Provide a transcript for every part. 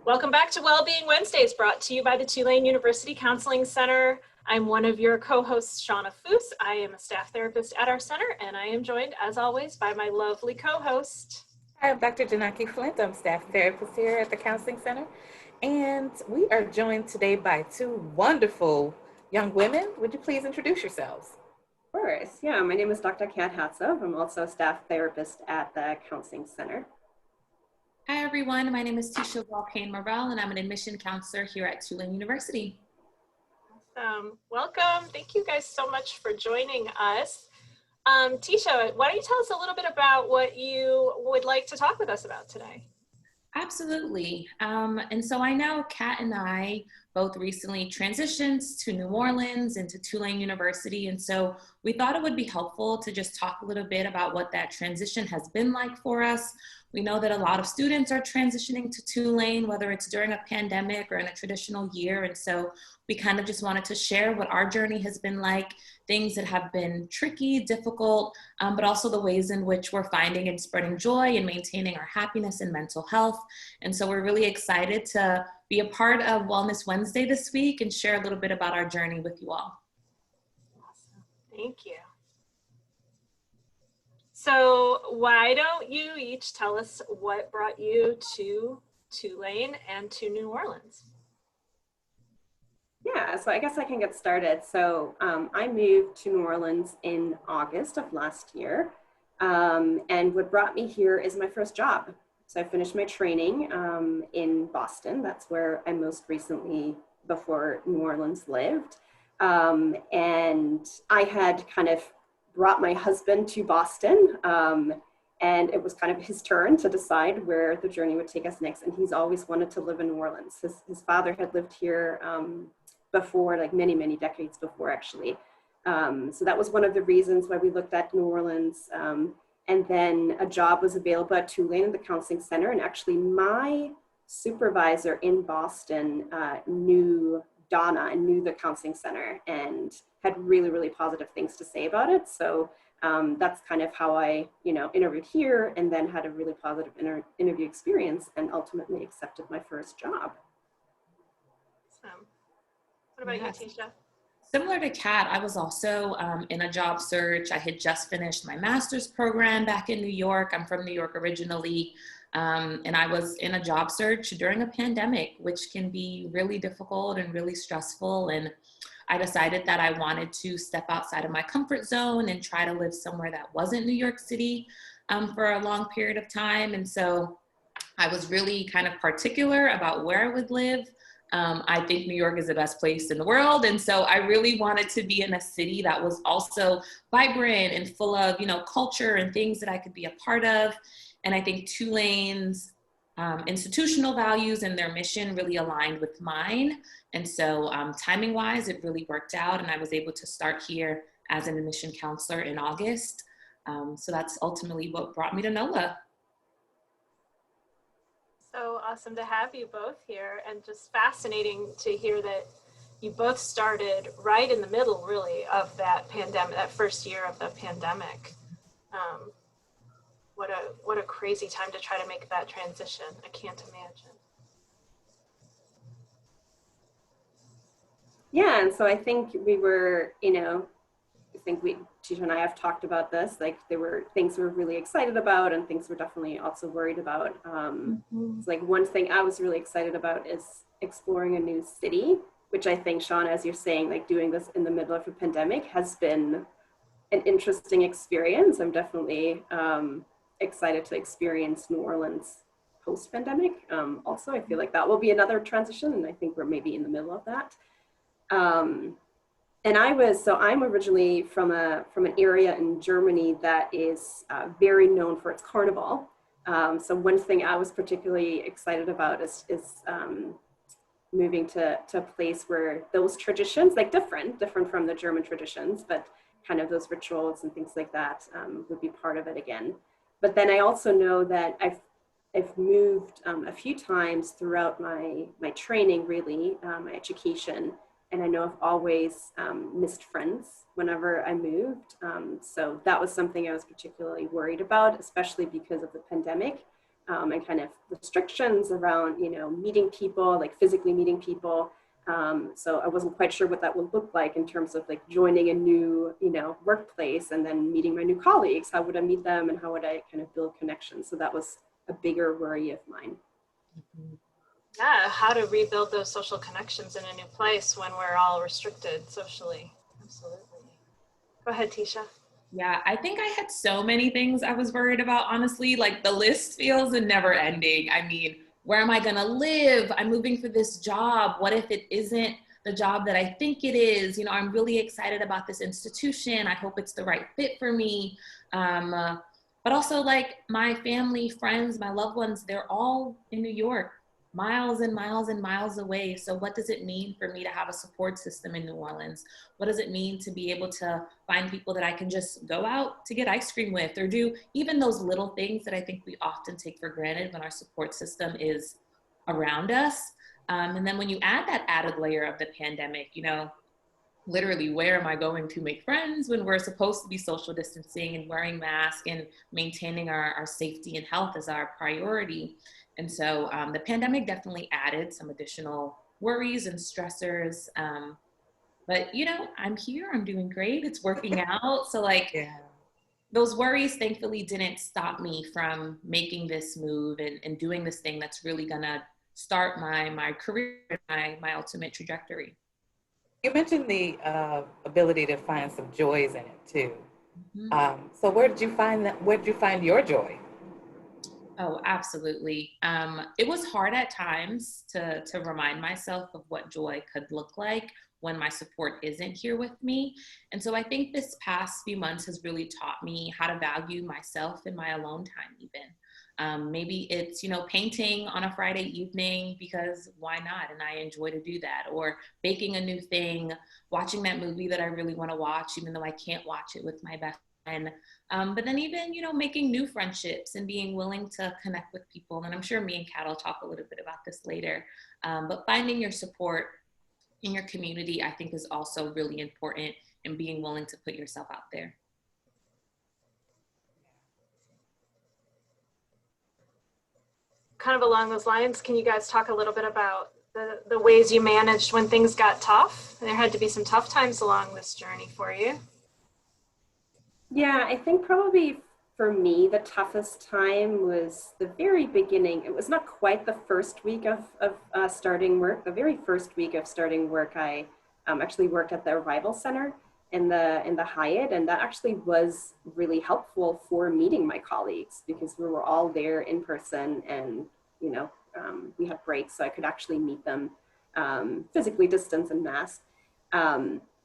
Welcome back to Wellbeing Wednesdays, brought to you by the Tulane University Counseling Center. I'm one of your co-hosts, Shawna Foose. I am a staff therapist at our center, and I am joined, as always, by my lovely co-host. Hi, I'm Dr. Jinaki, Flint. I'm staff therapist here at the Counseling Center, and we are joined today by two wonderful young women. Would you please introduce yourselves? Of course. Yeah, my name is Dr. Kathrin Herzhoff. I'm also a staff therapist at the Counseling Center. Hi, everyone. My name is Tysha Vulcain-Murrell, and I'm an admission counselor here at Tulane University. Awesome. Welcome. Thank you guys so much for joining us. Tysha, why don't you tell us a little bit about what you would like to talk with us about today? Absolutely. And so I know Kat and I both recently transitioned to New Orleans and to Tulane University. And so we thought it would be helpful to just talk a little bit about what that transition has been like for us. We know that a lot of students are transitioning to Tulane, whether it's during a pandemic or in a traditional year. And so we kind of just wanted to share what our journey has been like, things that have been tricky, difficult, but also the ways in which we're finding and spreading joy and maintaining our happiness and mental health. And so we're really excited to be a part of Wellness Wednesday this week and share a little bit about our journey with you all. Awesome. Thank you. So why don't you each tell us what brought you to Tulane and to New Orleans? Yeah, so I guess I can get started. So I moved to New Orleans in August of last year. And what brought me here is my first job. So I finished my training in Boston. That's where I most recently, before New Orleans, lived. And I had kind of brought my husband to Boston, and it was kind of his turn to decide where the journey would take us next. And he's always wanted to live in New Orleans. His father had lived here before, like many, many decades before, actually. So that was one of the reasons why we looked at New Orleans. And then a job was available at Tulane in the Counseling Center. And actually my supervisor in Boston knew Donna and knew the Counseling Center and had really, really positive things to say about it. So that's kind of how I, interviewed here and then had a really positive interview experience and ultimately accepted my first job. Awesome. What about you, Tysha? Similar to Kat, I was also in a job search. I had just finished my master's program back in New York. I'm from New York originally. And I was in a job search during a pandemic, which can be really difficult and really stressful. And I decided that I wanted to step outside of my comfort zone and try to live somewhere that wasn't New York City for a long period of time. And so I was really kind of particular about where I would live. I think New York is the best place in the world. And so I really wanted to be in a city that was also vibrant and full of, culture and things that I could be a part of. And I think Tulane's institutional values and their mission really aligned with mine. And so timing wise, it really worked out. And I was able to start here as an admission counselor in August. So that's ultimately what brought me to NOLA. So awesome to have you both here, and just fascinating to hear that you both started right in the middle, really, of that pandemic, that first year of the pandemic. What a crazy time to try to make that transition. I can't imagine. Yeah, and so I think we were, Tysha and I have talked about this, like there were things we were really excited about and things we're definitely also worried about. It's like one thing I was really excited about is exploring a new city, which I think, Shawna, as you're saying, like doing this in the middle of a pandemic has been an interesting experience. I'm definitely excited to experience New Orleans post-pandemic. Also, I feel like that will be another transition, and I think we're maybe in the middle of that. And I'm originally from an area in Germany that is very known for its carnival. So one thing I was particularly excited about is moving to a place where those traditions, like different from the German traditions, but kind of those rituals and things like that would be part of it again. But then I also know that I've moved a few times throughout my training, really, my education. And I know I've always missed friends whenever I moved. So that was something I was particularly worried about, especially because of the pandemic. and kind of restrictions around, meeting people, like physically meeting people. So I wasn't quite sure what that would look like in terms of like joining a new, workplace and then meeting my new colleagues. How would I meet them and how would I kind of build connections? So that was a bigger worry of mine. Yeah, how to rebuild those social connections in a new place when we're all restricted socially. Absolutely. Go ahead, Tysha. Yeah, I think I had so many things I was worried about, honestly. Like the list feels never ending. I mean, where am I going to live? I'm moving for this job. What if it isn't the job that I think it is? I'm really excited about this institution. I hope it's the right fit for me. But also like my family, friends, my loved ones, they're all in New York, miles and miles and miles away. So what does it mean for me to have a support system in New Orleans? What does it mean to be able to find people that I can just go out to get ice cream with, or do even those little things that I think we often take for granted when our support system is around us? And then when you add that added layer of the pandemic, literally, where am I going to make friends when we're supposed to be social distancing and wearing masks and maintaining our safety and health as our priority? And so the pandemic definitely added some additional worries and stressors. But, I'm here, I'm doing great. It's working out. So those worries thankfully didn't stop me from making this move and doing this thing that's really gonna start my career, my ultimate trajectory. You mentioned the ability to find some joys in it too. Mm-hmm. So where did you find that? Where did you find your joy? Oh, absolutely. It was hard at times to remind myself of what joy could look like when my support isn't here with me. And so I think this past few months has really taught me how to value myself in my alone time even. Maybe it's, painting on a Friday evening because why not? And I enjoy to do that. Or baking a new thing, watching that movie that I really want to watch, even though I can't watch it with my best friend. But then even, making new friendships and being willing to connect with people. And I'm sure me and Kat will talk a little bit about this later. But finding your support in your community, I think, is also really important, and being willing to put yourself out there. Kind of along those lines, can you guys talk a little bit about the ways you managed when things got tough? There had to be some tough times along this journey for you. Yeah, I think probably for me, the toughest time was the very beginning. It was not quite the first week of starting work. The very first week of starting work, I actually worked at the Arrival Center in the Hyatt, and that actually was really helpful for meeting my colleagues because we were all there in person, and we had breaks, so I could actually meet them physically distanced and masked.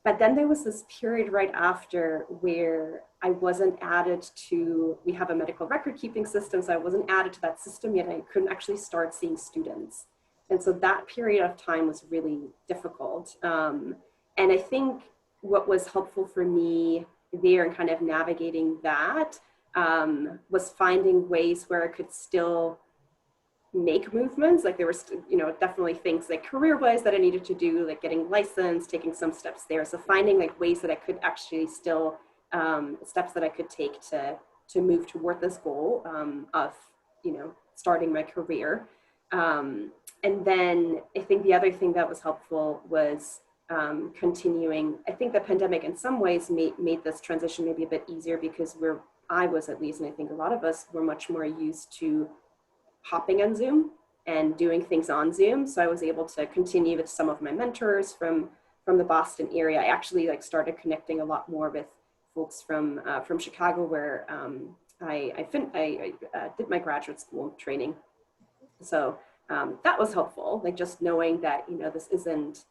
But then there was this period right after where I wasn't added to, we have a medical record keeping system, so I wasn't added to that system yet. I couldn't actually start seeing students. And so that period of time was really difficult. And I think what was helpful for me there and kind of navigating that was finding ways where I could still make movements. Like there were, definitely things like career-wise that I needed to do, like getting licensed, taking some steps there. So finding like ways that I could actually still, steps that I could take to move toward this goal of, starting my career. And then I think the other thing that was helpful was continuing. I think the pandemic in some ways made this transition maybe a bit easier because I was at least, and I think a lot of us were much more used to hopping on Zoom and doing things on Zoom. So I was able to continue with some of my mentors from the Boston area. I actually started connecting a lot more with folks from Chicago, where I did my graduate school training. So that was helpful, just knowing that, this isn't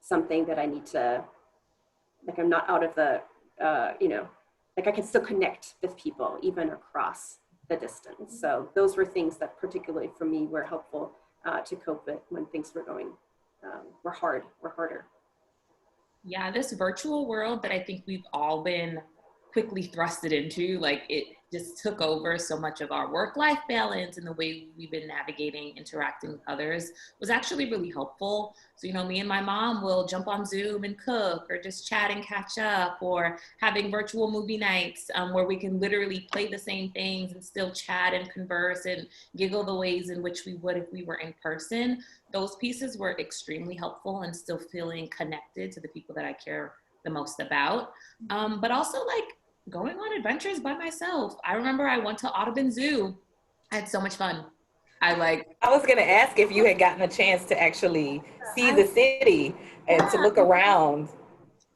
something that I need to, I'm not out of the, I can still connect with people even across the distance. So those were things that particularly for me were helpful to cope with when things were harder. Yeah, this virtual world that I think we've all been quickly thrusted into, just took over so much of our work-life balance, and the way we've been navigating interacting with others was actually really helpful. So, me and my mom will jump on Zoom and cook, or just chat and catch up, or having virtual movie nights where we can literally play the same things and still chat and converse and giggle the ways in which we would if we were in person. Those pieces were extremely helpful, and still feeling connected to the people that I care the most about. But also like going on adventures by myself. I remember I went to Audubon Zoo. I had so much fun. I was going to ask if you had gotten a chance to actually see the city and to look around.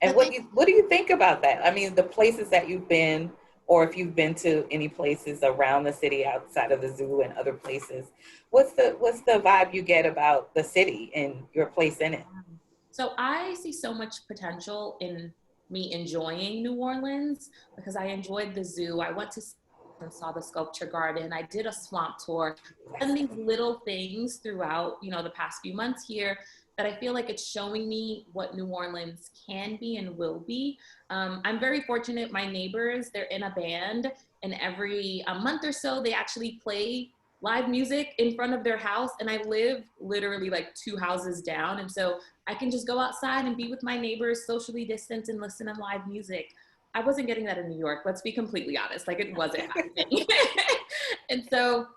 And what do you think about that? I mean, the places that you've been, or if you've been to any places around the city outside of the zoo and other places, what's the vibe you get about the city and your place in it? So I see so much potential in me enjoying New Orleans, because I enjoyed the zoo. I went to and saw the sculpture garden. I did a swamp tour, and these little things throughout, the past few months here, that I feel like it's showing me what New Orleans can be and will be. I'm very fortunate. My neighbors, they're in a band, and every month or so, they actually play live music in front of their house. And I live literally like 2 houses down. And so I can just go outside and be with my neighbors, socially distance, and listen to live music. I wasn't getting that in New York. Let's be completely honest. Like, it wasn't happening. And so,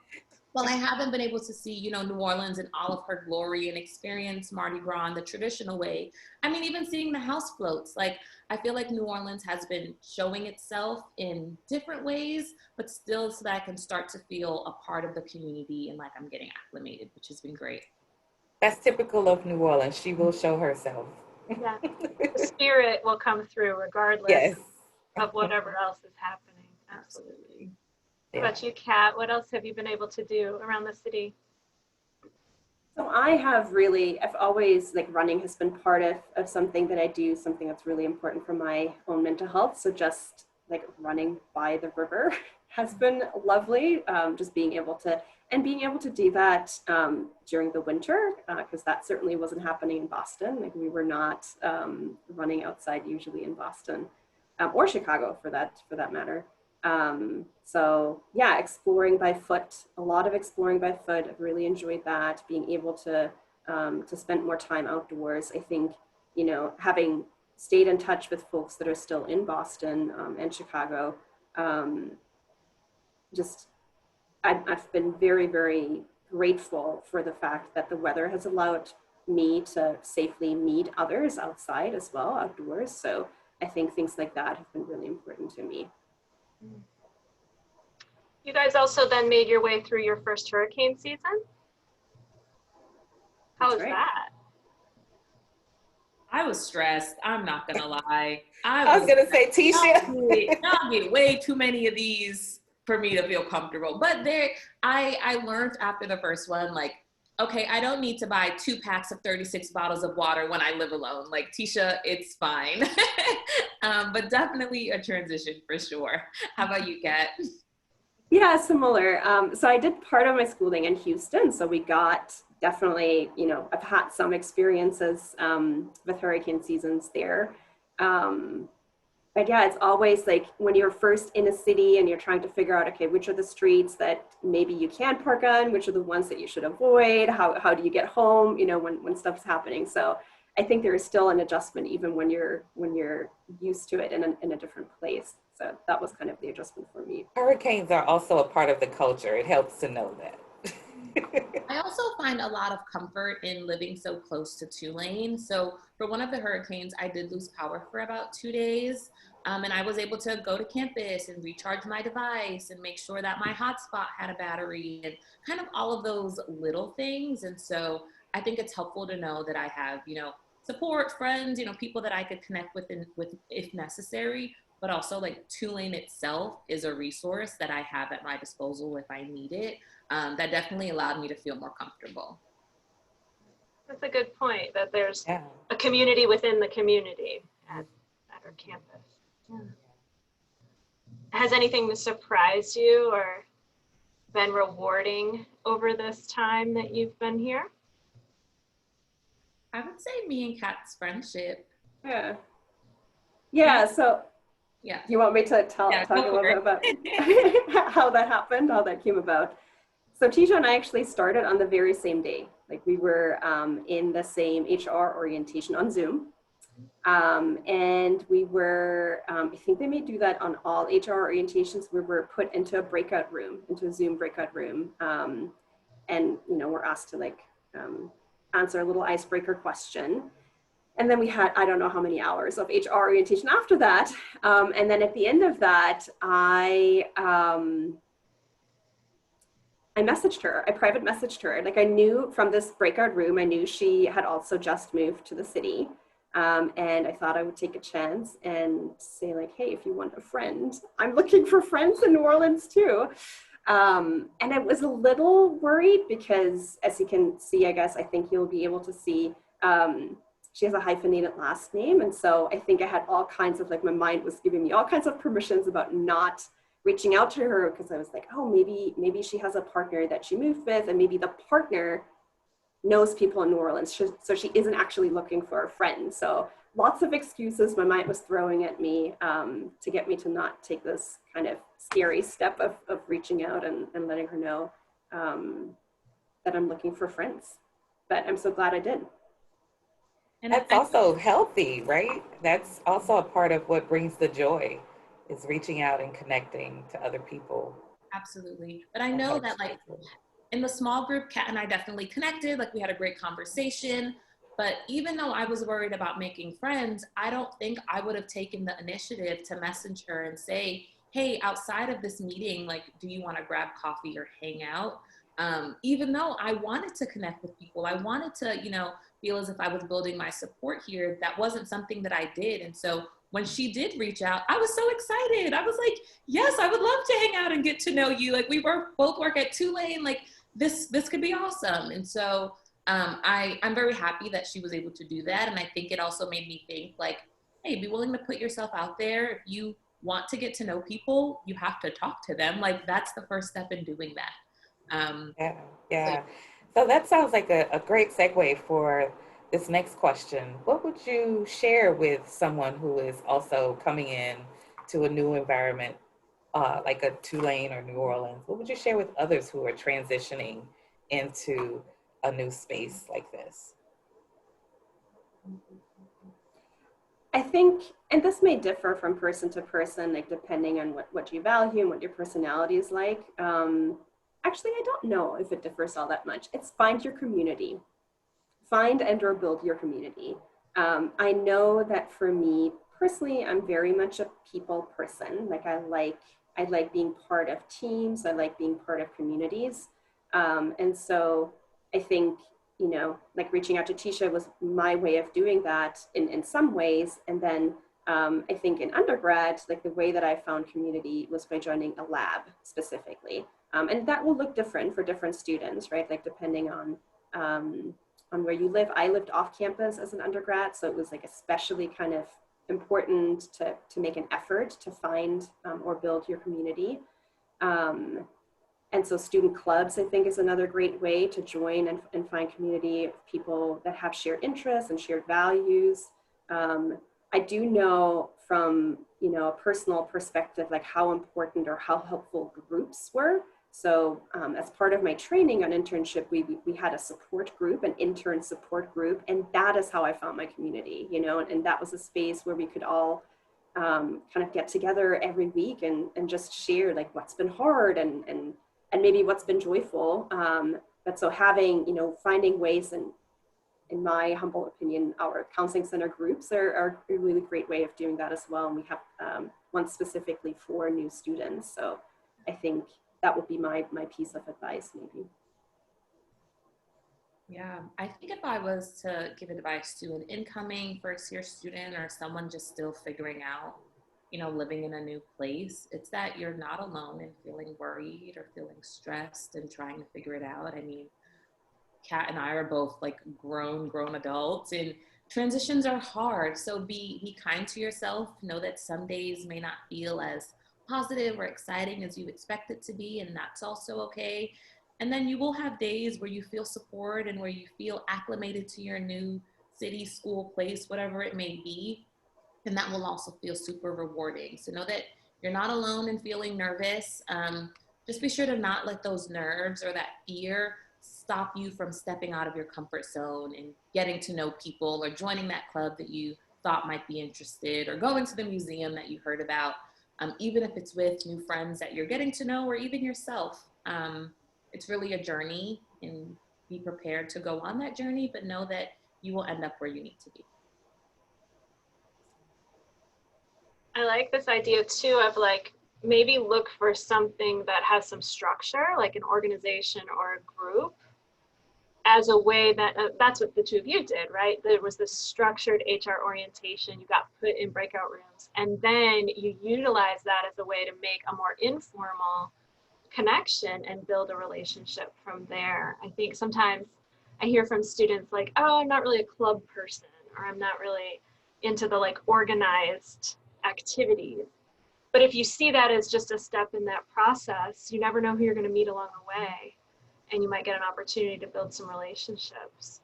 while I haven't been able to see, New Orleans in all of her glory and experience Mardi Gras in the traditional way, I mean, even seeing the house floats, like, I feel like New Orleans has been showing itself in different ways, but still so that I can start to feel a part of the community and like I'm getting acclimated, which has been great. That's typical of New Orleans. She will show herself. Yeah, the spirit will come through regardless of whatever else is happening. Absolutely. What about you, Kat? What else have you been able to do around the city? So I've always, like, running has been part of something that I do, something that's really important for my own mental health. So just like running by the river has been lovely. Just being able to do that during the winter, because that certainly wasn't happening in Boston. Like, we were not running outside usually in Boston, or Chicago for that matter. So yeah, exploring by foot, a lot of exploring by foot. I've really enjoyed that, being able to spend more time outdoors. I think, having stayed in touch with folks that are still in Boston and Chicago, I've been very, very grateful for the fact that the weather has allowed me to safely meet others outside as well, outdoors. So I think things like that have been really important to me. You guys also then made your way through your first hurricane season. How was that? I was stressed. I'm not gonna lie. I was gonna say, Tysha, I'll get way too many of these for me to feel comfortable. But I learned after the first one, like, okay, I don't need to buy 2 packs of 36 bottles of water when I live alone. Like, Tysha, it's fine. But definitely a transition for sure. How about you, Kat? Yeah, similar. So I did part of my schooling in Houston. So we got definitely, I've had some experiences with hurricane seasons there. But yeah, it's always like when you're first in a city and you're trying to figure out, okay, which are the streets that maybe you can park on, which are the ones that you should avoid, how do you get home, when stuff's happening. So I think there is still an adjustment even when you're used to it in a different place. So that was kind of the adjustment for me. Hurricanes are also a part of the culture. It helps to know that. I also find a lot of comfort in living so close to Tulane. So for one of the hurricanes, I did lose power for about 2 days. And I was able to go to campus and recharge my device and make sure that my hotspot had a battery and kind of all of those little things. And so I think it's helpful to know that I have, support, friends, people that I could connect with if necessary. But also, like, Tulane itself is a resource that I have at my disposal if I need it. That definitely allowed me to feel more comfortable. That's a good point, that there's a community within the community at our campus. Yeah. Has anything surprised you or been rewarding over this time that you've been here? I would say me and Kat's friendship. Yeah, so Yeah. Do you want me to talk a go little bit about how that happened, how that came about? So Tysha and I actually started on the very same day. Like we were in the same HR orientation on Zoom. And we were, I think they may do that on all HR orientations. We were put into a breakout room, into a Zoom breakout room. And, you know, we're asked to like answer a little icebreaker question. And then we had, I don't know how many hours of HR orientation after that. And then at the end of that, I messaged her, I private messaged her. Like I knew from this breakout room, I knew she had also just moved to the city. And I thought I would take a chance and say like, hey, if you want a friend, I'm looking for friends in New Orleans too. And I was a little worried because as you can see, I guess, I think you'll be able to see, she has a hyphenated last name. And so I think I had all kinds of, like my mind was giving me all kinds of permissions about not reaching out to her because I was like, oh, maybe she has a partner that she moved with and maybe the partner knows people in New Orleans. So she isn't actually looking for a friend. So lots of excuses my mind was throwing at me to get me to not take this kind of scary step of reaching out and letting her know that I'm looking for friends. But I'm so glad I did. And that's also healthy, right? That's also a part of what brings the joy, is reaching out and connecting to other people. Absolutely. But I know that like in the small group, Kat and I definitely connected, like we had a great conversation. But even though I was worried about making friends, I don't think I would have taken the initiative to message her and say, hey, outside of this meeting, like, do you want to grab coffee or hang out? Even though I wanted to connect with people, I wanted to, you know, feel as if I was building my support here. That wasn't something that I did. And so when she did reach out, I was so excited. I was like, yes, I would love to hang out and get to know you. Like we both work at Tulane, like this could be awesome. And so I'm very happy that she was able to do that. And I think it also made me think like, hey, be willing to put yourself out there. If you want to get to know people, you have to talk to them. Like that's the first step in doing that. Yeah. So that sounds like a great segue for this next question. What would you share with someone who is also coming in to a new environment, like a Tulane or New Orleans? What would you share with others who are transitioning into a new space like this? I think, and this may differ from person to person, like depending on what you value and what your personality is like. Actually, I don't know if it differs all that much. It's find your community. Find and or build your community. I know that for me personally, I'm very much a people person. Like I like being part of teams. I like being part of communities. And so I think, you know, like reaching out to Tysha was my way of doing that in some ways. And then I think in undergrad, like the way that I found community was by joining a lab specifically. And that will look different for different students, right? Like depending on where you live. I lived off campus as an undergrad, so it was like especially kind of important to make an effort to find or build your community. And so student clubs, I think, is another great way to join and find community of people that have shared interests and shared values. I do know from, you know, a personal perspective, like how important or how helpful groups were. So as part of my training on internship, we had a support group, an intern support group, and that is how I found my community, you know, and that was a space where we could all kind of get together every week and just share like what's been hard and maybe what's been joyful. But so having, you know, finding ways, and in my humble opinion, our counseling center groups are a really great way of doing that as well. And we have one specifically for new students. So I think that would be my piece of advice maybe. Yeah, I think if I was to give advice to an incoming first year student or someone just still figuring out, you know, living in a new place, it's that you're not alone in feeling worried or feeling stressed and trying to figure it out. I mean, Kat and I are both like grown adults, and transitions are hard. So be kind to yourself. Know that some days may not feel as positive or exciting as you expect it to be, and that's also okay. And then you will have days where you feel support and where you feel acclimated to your new city, school, place, whatever it may be. And that will also feel super rewarding. So know that you're not alone in feeling nervous. Just be sure to not let those nerves or that fear stop you from stepping out of your comfort zone and getting to know people, or joining that club that you thought might be interested, or going to the museum that you heard about, even if it's with new friends that you're getting to know, or even yourself. It's really a journey, and be prepared to go on that journey, but know that you will end up where you need to be. I like this idea too of like, maybe look for something that has some structure, like an organization or a group, as a way that, that's what the two of you did, right? There was this structured HR orientation, you got put in breakout rooms, and then you utilize that as a way to make a more informal connection and build a relationship from there. I think sometimes I hear from students like, oh, I'm not really a club person, or I'm not really into the like organized activities. But if you see that as just a step in that process, you never know who you're going to meet along the way, and you might get an opportunity to build some relationships.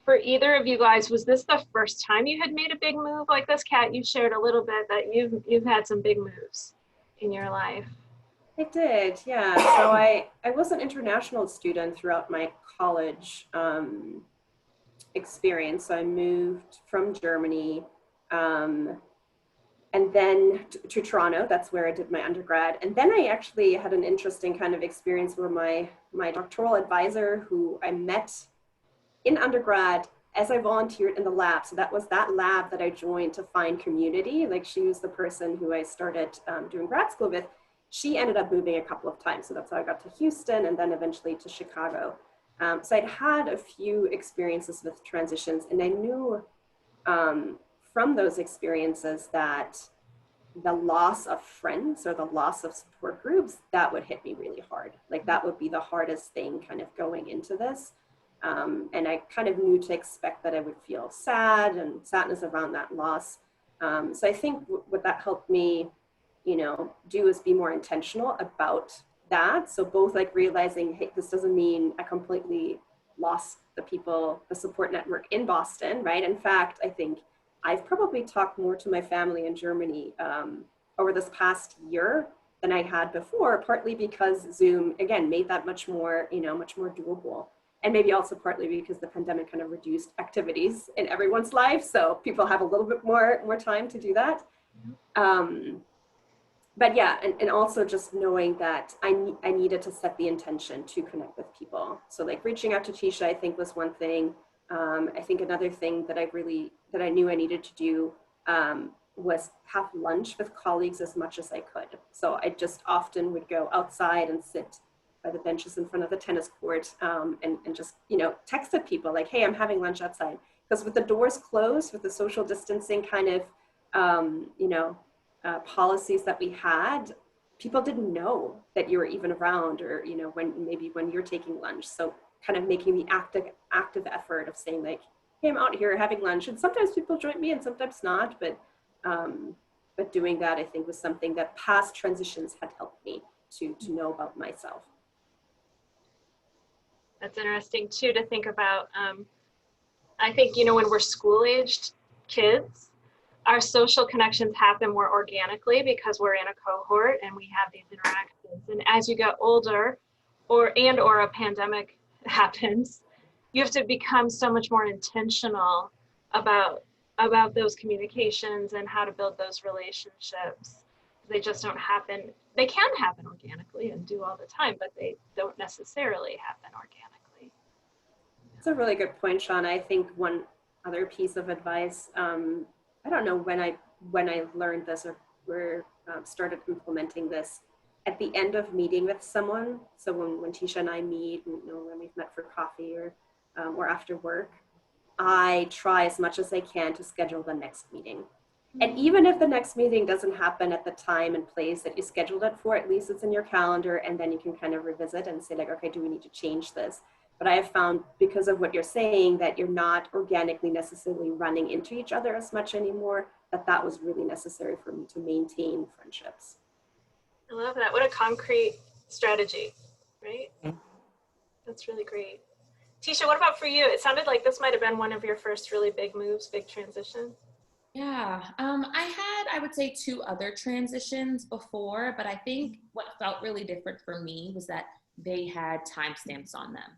For either of you guys, was this the first time you had made a big move like this? Kat, you shared a little bit that you've had some big moves in your life. I did, yeah. So I was an international student throughout my college experience. So I moved from Germany and then to Toronto. That's where I did my undergrad. And then I actually had an interesting kind of experience where my doctoral advisor, who I met in undergrad as I volunteered in the lab. So that was that lab that I joined to find community. Like, she was the person who I started doing grad school with. She ended up moving a couple of times. So that's how I got to Houston and then eventually to Chicago. So I'd had a few experiences with transitions, and I knew from those experiences that the loss of friends or the loss of support groups, that would hit me really hard. Like, that would be the hardest thing kind of going into this. And I kind of knew to expect that I would feel sad and sadness around that loss. So I think what that helped me, do is be more intentional about that. So both like realizing, hey, this doesn't mean I completely lost the support network in Boston, right? In fact, I think I've probably talked more to my family in Germany over this past year than I had before, partly because Zoom, again, made that much more doable. And maybe also partly because the pandemic kind of reduced activities in everyone's life. So people have a little bit more time to do that. But yeah, and also just knowing that I needed to set the intention to connect with people. So like reaching out to Tysha, I think, was one thing. I think another thing that I knew I needed to do was have lunch with colleagues as much as I could. So I just often would go outside and sit by the benches in front of the tennis court and just, texted people like, hey, I'm having lunch outside. Because with the doors closed, with the social distancing kind of, policies that we had, people didn't know that you were even around, or, when you're taking lunch. So kind of making the active effort of saying like, hey, I'm out here having lunch. And sometimes people join me and sometimes not, but doing that, I think, was something that past transitions had helped me to know about myself. That's interesting too, to think about. I think, when we're school-aged kids, our social connections happen more organically because we're in a cohort and we have these interactions. And as you get older, or a pandemic happens, you have to become so much more intentional about those communications and how to build those relationships. They just don't happen. They can happen organically and do all the time, but they don't necessarily happen organically. That's a really good point, Shawna. I think one other piece of advice, I don't know when I learned this or started implementing this, at the end of meeting with someone. So when Tysha and I meet, when we've met for coffee or after work, I try as much as I can to schedule the next meeting. And even if the next meeting doesn't happen at the time and place that you scheduled it for, at least it's in your calendar, and then you can kind of revisit and say like, okay, do we need to change this? But I have found, because of what you're saying, that you're not organically necessarily running into each other as much anymore, that was really necessary for me to maintain friendships. I love that. What a concrete strategy, right? That's really great. Tysha, what about for you? It sounded like this might have been one of your first really big moves, big transition. Yeah, I would say two other transitions before, but I think what felt really different for me was that they had timestamps on them.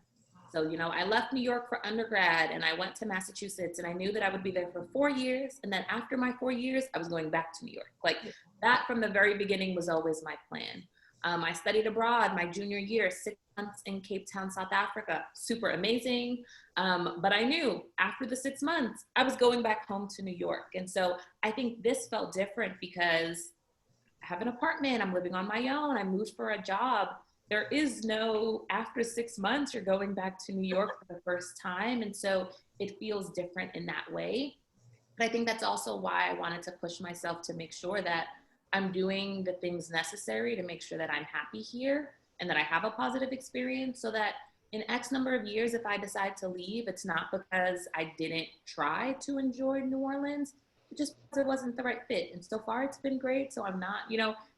So, I left New York for undergrad and I went to Massachusetts and I knew that I would be there for 4 years. And then after my 4 years, I was going back to New York. Like that from the very beginning was always my plan. I studied abroad my junior year, 6 months in Cape Town, South Africa. Super amazing. But I knew after the 6 months, I was going back home to New York. And so I think this felt different because I have an apartment, I'm living on my own, I moved for a job. There is no, after 6 months, you're going back to New York for the first time. And so it feels different in that way. But I think that's also why I wanted to push myself to make sure that I'm doing the things necessary to make sure that I'm happy here and that I have a positive experience so that in X number of years, if I decide to leave, it's not because I didn't try to enjoy New Orleans, it's just because it wasn't the right fit. And so far it's been great. So I'm not,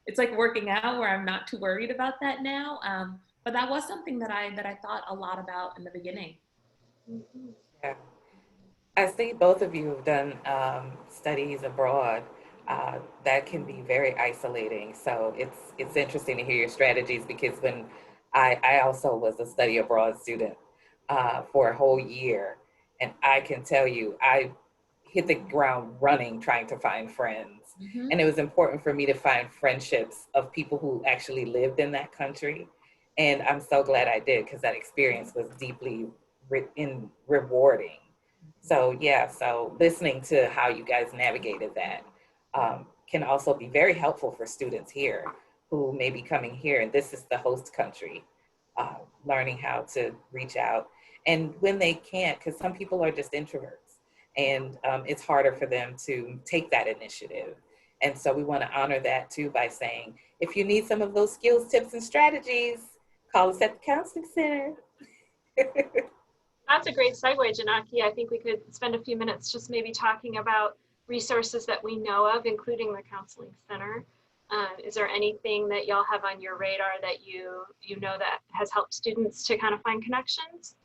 it's like working out where I'm not too worried about that now. But that was something that I thought a lot about in the beginning. Yeah. I see both of you have done studies abroad. That can be very isolating. So it's interesting to hear your strategies because when I also was a study abroad student for a whole year, and I can tell you I hit the ground running trying to find friends. Mm-hmm. And it was important for me to find friendships of people who actually lived in that country. And I'm so glad I did because that experience was deeply rewarding. So yeah, so listening to how you guys navigated that can also be very helpful for students here who may be coming here, and this is the host country, learning how to reach out. And when they can't, because some people are just introverts, and it's harder for them to take that initiative. And so we want to honor that too by saying, if you need some of those skills, tips, and strategies, call us at the Counseling Center. That's a great segue, Jinaki. I think we could spend a few minutes just maybe talking about resources that we know of, including the Counseling Center. Is there anything that y'all have on your radar that you know that has helped students to kind of find connections?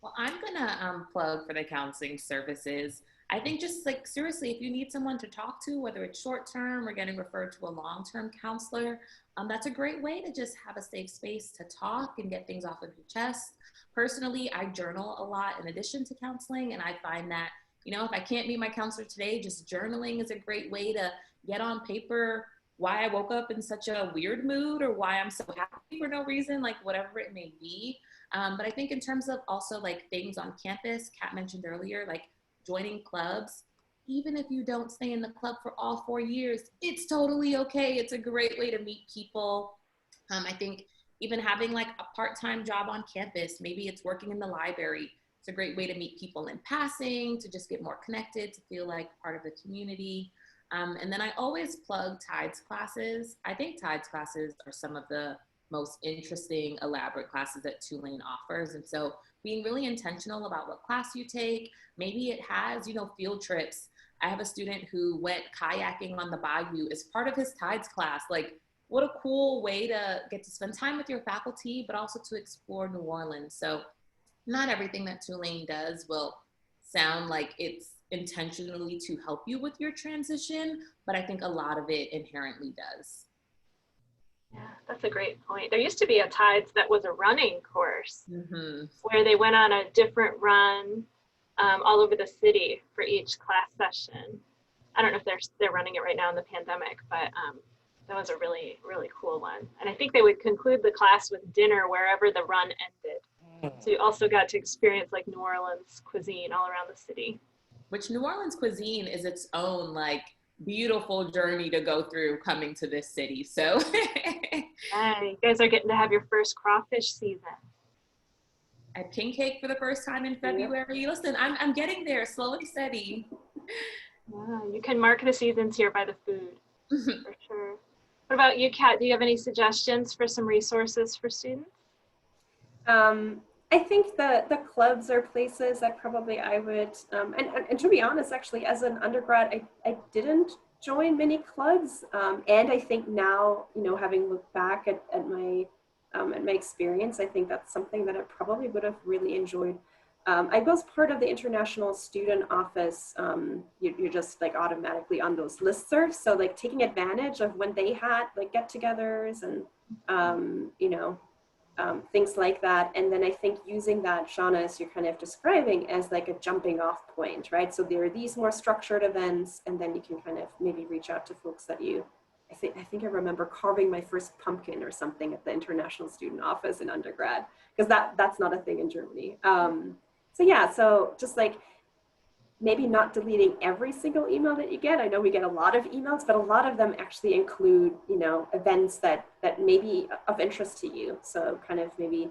Well, I'm gonna plug for the counseling services. I think just like seriously, if you need someone to talk to, whether it's short term or getting referred to a long-term counselor, that's a great way to just have a safe space to talk and get things off of your chest. Personally, I journal a lot in addition to counseling, and I find that, if I can't meet my counselor today, just journaling is a great way to get on paper why I woke up in such a weird mood or why I'm so happy for no reason, like whatever it may be. But I think in terms of also like things on campus, Kat mentioned earlier, like joining clubs, even if you don't stay in the club for all 4 years, it's totally okay. It's a great way to meet people. I think even having like a part-time job on campus, maybe it's working in the library. It's a great way to meet people in passing, to just get more connected, to feel like part of the community. And then I always plug Tides classes. I think Tides classes are some of the most interesting, elaborate classes that Tulane offers. And so being really intentional about what class you take, maybe it has, field trips. I have a student who went kayaking on the bayou as part of his Tides class. Like, what a cool way to get to spend time with your faculty, but also to explore New Orleans. So not everything that Tulane does will sound like it's intentionally to help you with your transition, but I think a lot of it inherently does. Yeah, that's a great point. There used to be a Tides that was a running course where they went on a different run all over the city for each class session. I don't know if they're running it right now in the pandemic, but that was a really, really cool one. And I think they would conclude the class with dinner wherever the run ended. So you also got to experience like New Orleans cuisine all around the city. Which New Orleans cuisine is its own like beautiful journey to go through coming to this city. So you guys are getting to have your first crawfish season. I had king cake for the first time in February. Yep. Listen, I'm getting there, slow and steady. Yeah, you can mark the seasons here by the food, for sure. What about you, Kat? Do you have any suggestions for some resources for students? I think the clubs are places that probably I would, and to be honest, actually, as an undergrad, I didn't join many clubs. And I think now, having looked back at my and my experience, I think that's something that I probably would have really enjoyed. I was part of the International Student Office. You're just like automatically on those listservs. So like taking advantage of when they had like get-togethers and, things like that. And then I think using that, Shawna, as you're kind of describing, as like a jumping off point, right? So there are these more structured events, and then you can kind of maybe reach out to folks that I think I remember carving my first pumpkin or something at the International Student Office in undergrad, because that's not a thing in Germany. So just like maybe not deleting every single email that you get. I know we get a lot of emails, but a lot of them actually include, events that may be of interest to you. So kind of maybe,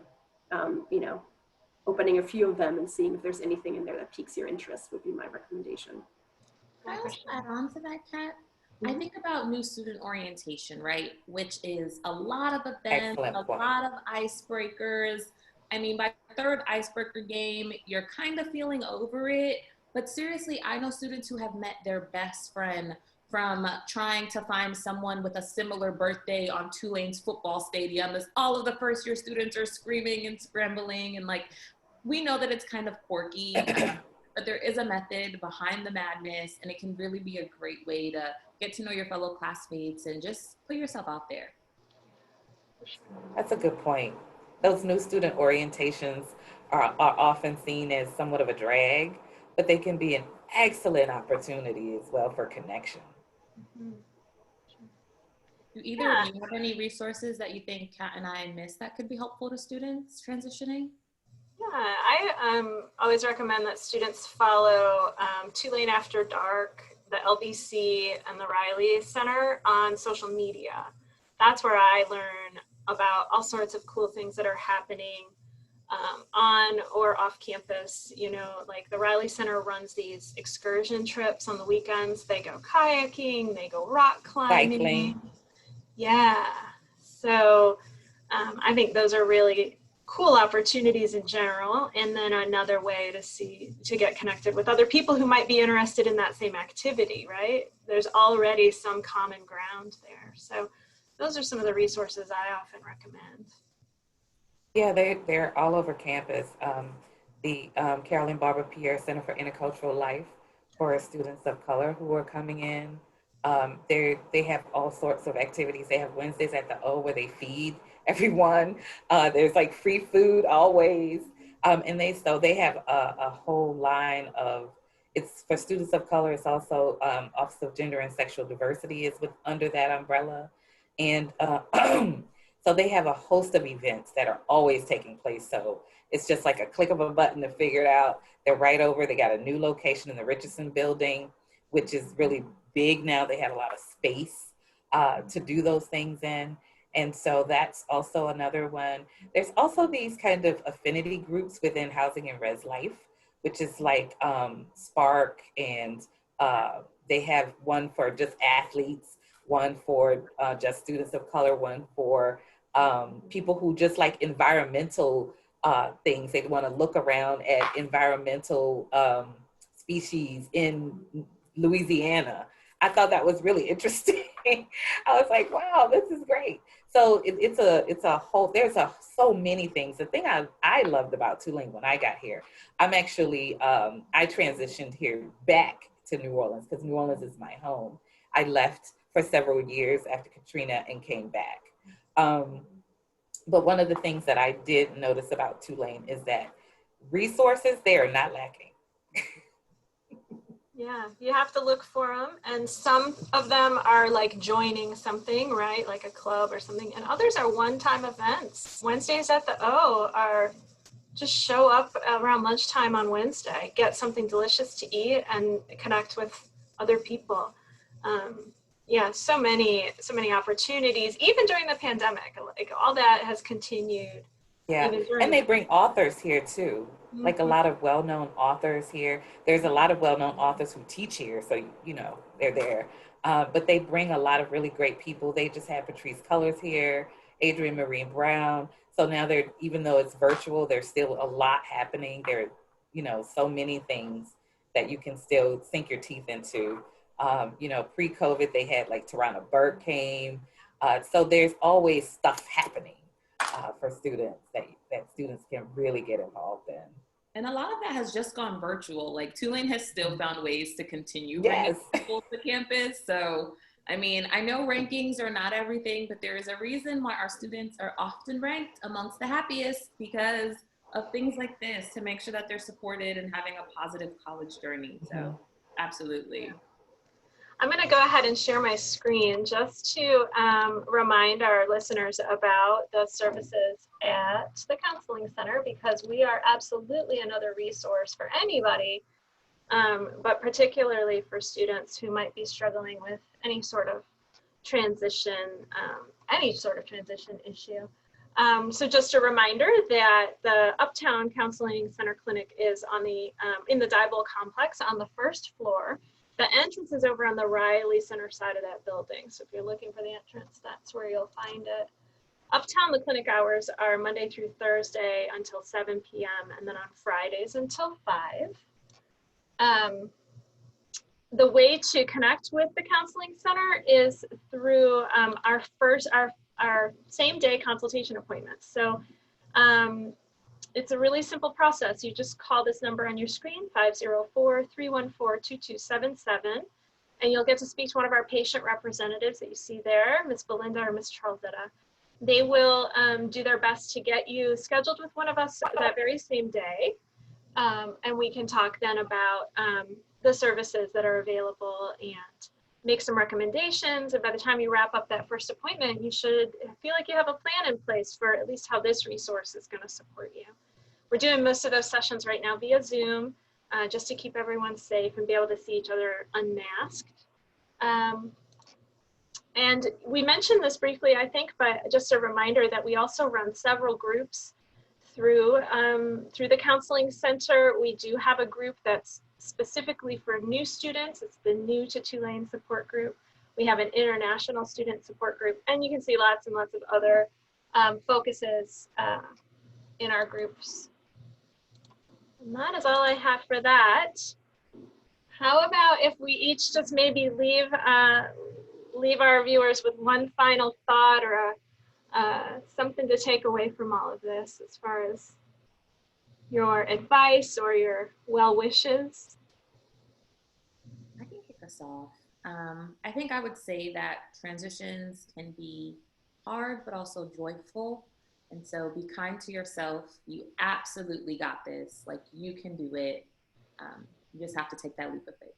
opening a few of them and seeing if there's anything in there that piques your interest would be my recommendation. Can I also add on to that, Kat? I think about new student orientation, right? Which is a lot of events, lot of icebreakers. I mean, by the third icebreaker game, you're kind of feeling over it. But seriously, I know students who have met their best friend from trying to find someone with a similar birthday on Tulane's football stadium as all of the first year students are screaming and scrambling. And like, we know that it's kind of quirky, but there is a method behind the madness, and it can really be a great way to get to know your fellow classmates and just put yourself out there. That's a good point. Those new student orientations are often seen as somewhat of a drag, but they can be an excellent opportunity as well for connection. Do either of you have any resources that you think Kat and I missed that could be helpful to students transitioning? Yeah, I always recommend that students follow Tulane After Dark, the LBC, and the Riley Center on social media. That's where I learn about all sorts of cool things that are happening on or off campus. Like the Riley Center runs these excursion trips on the weekends. They go kayaking, they go rock climbing. Cycling. Yeah, so I think those are really cool opportunities in general, and then another way to get connected with other people who might be interested in that same activity, right? There's already some common ground there. So those are some of the resources I often recommend. Yeah, they're all over campus. The Carolyn Barbara Pierre Center for Intercultural Life for students of color who are coming in. They have all sorts of activities. They have Wednesdays at the O where they feed everyone. There's like free food always. And they have a whole line of, it's for students of color. It's also Office of Gender and Sexual Diversity is under that umbrella. And so they have a host of events that are always taking place. So it's just like a click of a button to figure it out. They're right over. They got a new location in the Richardson building, which is really big now. They have a lot of space to do those things in. And so that's also another one. There's also these kind of affinity groups within Housing and Res Life, which is like Spark, and they have one for just athletes, one for just students of color, one for people who just like environmental things. They want to look around at environmental species in Louisiana. I thought that was really interesting. I was like, wow, this is great. So it's a whole, there's so many things. The thing I loved about Tulane when I got here, I'm actually, I transitioned here back to New Orleans because New Orleans is my home. I left for several years after Katrina and came back. But one of the things that I did notice about Tulane is that resources, they are not lacking. Yeah, you have to look for them, and some of them are like joining something, right? Like a club or something, and others are one-time events. Wednesdays at the O are just show up around lunchtime on Wednesday, get something delicious to eat, and connect with other people. Yeah, so many opportunities, even during the pandemic. Like all that has continued. Yeah, and they bring authors here too. Like a lot of well-known authors here. There's a lot of well-known authors who teach here, so they're there. But they bring a lot of really great people. They just had Patrice Cullors here, Adrienne Marine Brown. So now even though it's virtual, there's still a lot happening. There are, so many things that you can still sink your teeth into. Pre-COVID, they had like Tarana Burke came. So there's always stuff happening. for students that students can really get involved in. And a lot of that has just gone virtual. Like Tulane has still found ways to continue Yes. bringing people to campus. So, I mean, I know rankings are not everything, but there is a reason why our students are often ranked amongst the happiest, because of things like this, to make sure that they're supported and having a positive college journey. So absolutely. I'm going to go ahead and share my screen just to remind our listeners about the services at the Counseling Center, because we are absolutely another resource for anybody, but particularly for students who might be struggling with any sort of transition issue. So just a reminder that the Uptown Counseling Center Clinic is on the in the Diebold complex on the first floor. The entrance is over on the Riley Center side of that building. So if you're looking for the entrance, that's where you'll find it. Uptown, the clinic hours are Monday through Thursday until 7 p.m. and then on Fridays until 5. The way to connect with the Counseling Center is through our same day consultation appointments. So it's a really simple process. You just call this number on your screen, 504-314-2277, and you'll get to speak to one of our patient representatives that you see there, Ms. Belinda or Ms. Charletta. They will do their best to get you scheduled with one of us that very same day, and we can talk then about the services that are available and make some recommendations. And by the time you wrap up that first appointment, you should feel like you have a plan in place for at least how this resource is going to support you. We're doing most of those sessions right now via Zoom, just to keep everyone safe and be able to see each other unmasked. And we mentioned this briefly, I think, but just a reminder that we also run several groups through the Counseling Center. We do have a group that's specifically for new students. It's the New to Tulane support group. We have an international student support group, and you can see lots and lots of other focuses in our groups. And that is all I have for that. How about if we each just maybe leave our viewers with one final thought or something to take away from all of this as far as your advice or your well wishes? I can kick us off. I think I would say that transitions can be hard, but also joyful. And so be kind to yourself. You absolutely got this. Like, you can do it. You just have to take that leap of faith.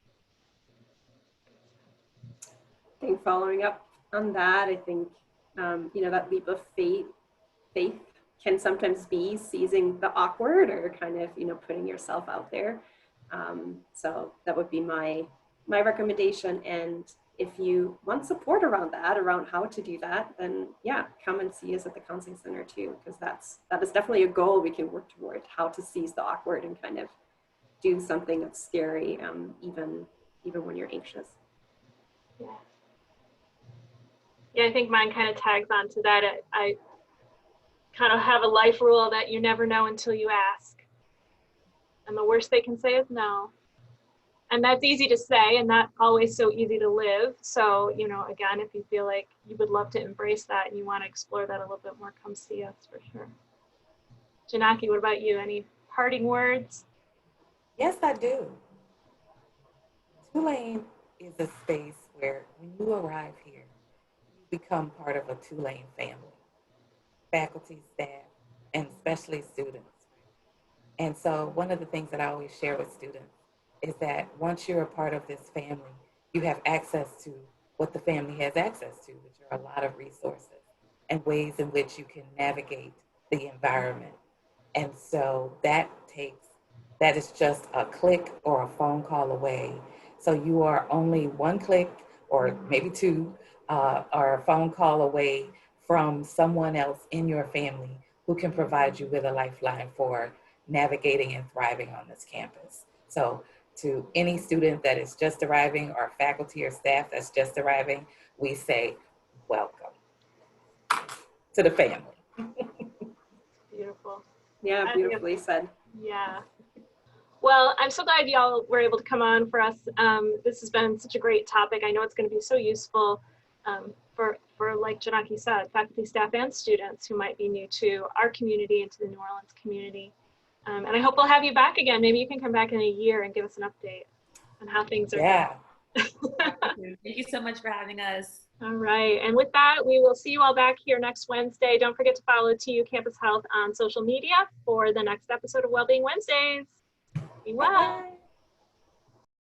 I think following up on that, I think, that leap of faith can sometimes be seizing the awkward or kind of, putting yourself out there. So that would be my recommendation. And if you want support around how to do that, then yeah, come and see us at the Counseling Center too, because that is definitely a goal we can work toward, how to seize the awkward and kind of do something that's scary, even when you're anxious. Yeah, I think mine kind of tags on to that. I kind of have a life rule that you never know until you ask. And the worst they can say is no. And that's easy to say and not always so easy to live. So, again, if you feel like you would love to embrace that and you want to explore that a little bit more, come see us for sure. Jinaki, what about you? Any parting words? Yes, I do. Tulane is a space where when you arrive here, you become part of a Tulane family, faculty, staff, and especially students. And so one of the things that I always share with students is that once you're a part of this family, you have access to what the family has access to, which are a lot of resources and ways in which you can navigate the environment. And so that is just a click or a phone call away. So you are only one click or maybe two or a phone call away from someone else in your family who can provide you with a lifeline for navigating and thriving on this campus. So to any student that is just arriving or faculty or staff that's just arriving, we say, welcome to the family. Beautiful. Yeah, beautifully said. Yeah. Well, I'm so glad y'all were able to come on for us. This has been such a great topic. I know it's going to be so useful for like Jinaki said, faculty, staff, and students who might be new to our community and to the New Orleans community. And I hope we'll have you back again. Maybe you can come back in a year and give us an update on how things are going. Thank you so much for having us. All right. And with that, we will see you all back here next Wednesday. Don't forget to follow TU Campus Health on social media for the next episode of Wellbeing Wednesdays. Be well. Bye.